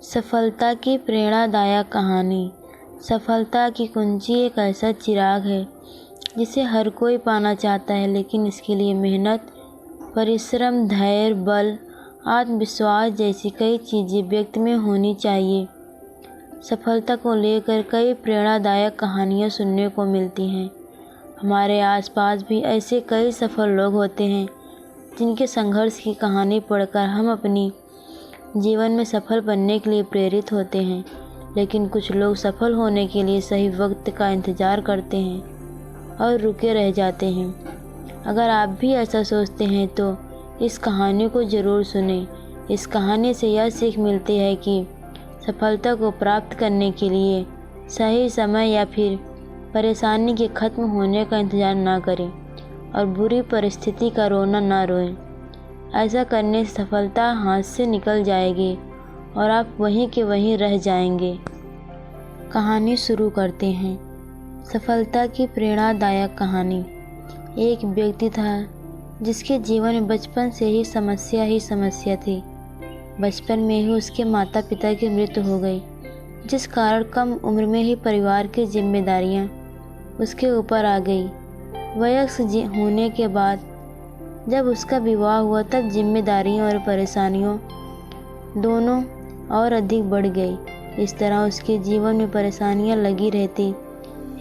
सफलता की प्रेरणादायक कहानी। सफलता की कुंजी एक ऐसा चिराग है जिसे हर कोई पाना चाहता है, लेकिन इसके लिए मेहनत, परिश्रम, धैर्य, बल, आत्मविश्वास जैसी कई चीज़ें व्यक्ति में होनी चाहिए। सफलता को लेकर कई प्रेरणादायक कहानियाँ सुनने को मिलती हैं। हमारे आसपास भी ऐसे कई सफल लोग होते हैं जिनके संघर्ष की कहानी पढ़कर हम अपनी जीवन में सफल बनने के लिए प्रेरित होते हैं। लेकिन कुछ लोग सफल होने के लिए सही वक्त का इंतज़ार करते हैं और रुके रह जाते हैं। अगर आप भी ऐसा सोचते हैं तो इस कहानी को ज़रूर सुनें। इस कहानी से यह सीख मिलती है कि सफलता को प्राप्त करने के लिए सही समय या फिर परेशानी के ख़त्म होने का इंतज़ार ना करें और बुरी परिस्थिति का रोना ना रोएं। ऐसा करने से सफलता हाथ से निकल जाएगी और आप वहीं के वहीं रह जाएंगे। कहानी शुरू करते हैं। सफलता की प्रेरणादायक कहानी। एक व्यक्ति था जिसके जीवन में बचपन से ही समस्या थी। बचपन में ही उसके माता पिता की मृत्यु हो गई, जिस कारण कम उम्र में ही परिवार की जिम्मेदारियां उसके ऊपर आ गई। वयस्क होने के बाद जब उसका विवाह हुआ, तब जिम्मेदारियों और परेशानियों दोनों और अधिक बढ़ गई। इस तरह उसके जीवन में परेशानियां लगी रहती।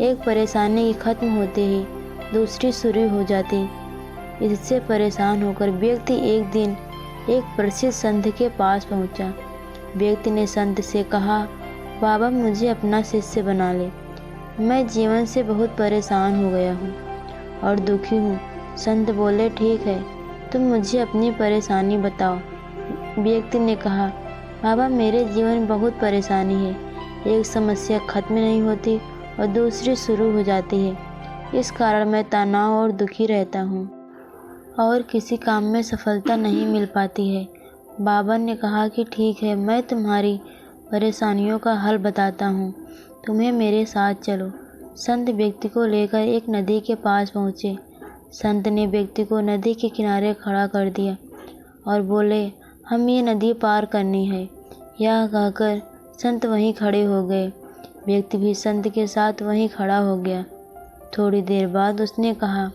एक परेशानी के ख़त्म होते ही दूसरी शुरू हो जाती। इससे परेशान होकर व्यक्ति एक दिन एक प्रसिद्ध संत के पास पहुंचा। व्यक्ति ने संत से कहा, बाबा मुझे अपना शिष्य बना ले, मैं जीवन से बहुत परेशान हो गया हूँ और दुखी हूँ। संत बोले, ठीक है, तुम मुझे अपनी परेशानी बताओ। व्यक्ति ने कहा, बाबा मेरे जीवन में बहुत परेशानी है। एक समस्या ख़त्म नहीं होती और दूसरी शुरू हो जाती है। इस कारण मैं तनाव और दुखी रहता हूँ और किसी काम में सफलता नहीं मिल पाती है। बाबा ने कहा कि ठीक है, मैं तुम्हारी परेशानियों का हल बताता हूँ, तुम्हें मेरे साथ चलो। संत व्यक्ति को लेकर एक नदी के पास पहुँचे। संत ने व्यक्ति को नदी के किनारे खड़ा कर दिया और बोले, हम ये नदी पार करनी है। यह कहकर संत वहीं खड़े हो गए। व्यक्ति भी संत के साथ वहीं खड़ा हो गया। थोड़ी देर बाद उसने कहा,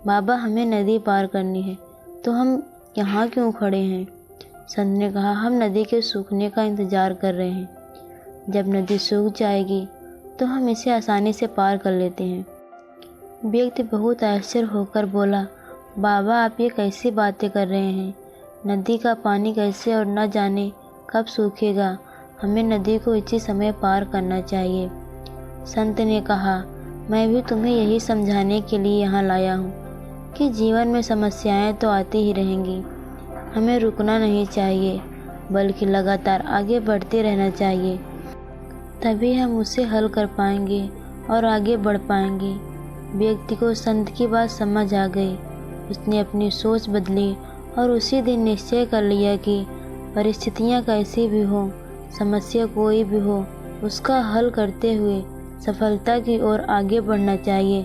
बाबा हमें नदी पार करनी है, तो हम यहाँ क्यों खड़े हैं? संत ने कहा, हम नदी के सूखने का इंतज़ार कर रहे हैं। जब नदी सूख जाएगी तो हम इसे आसानी से पार कर लेते हैं। व्यक्ति बहुत आश्चर्य होकर बोला, बाबा आप ये कैसी बातें कर रहे हैं? नदी का पानी कैसे और न जाने कब सूखेगा? हमें नदी को इसी समय पार करना चाहिए। संत ने कहा, मैं भी तुम्हें यही समझाने के लिए यहाँ लाया हूँ कि जीवन में समस्याएं तो आती ही रहेंगी। हमें रुकना नहीं चाहिए, बल्कि लगातार आगे बढ़ते रहना चाहिए। तभी हम उसे हल कर पाएंगे और आगे बढ़ पाएंगे। व्यक्ति को संत की बात समझ आ गई। उसने अपनी सोच बदली और उसी दिन निश्चय कर लिया कि परिस्थितियां कैसी भी हो, समस्या कोई भी हो, उसका हल करते हुए सफलता की ओर आगे बढ़ना चाहिए।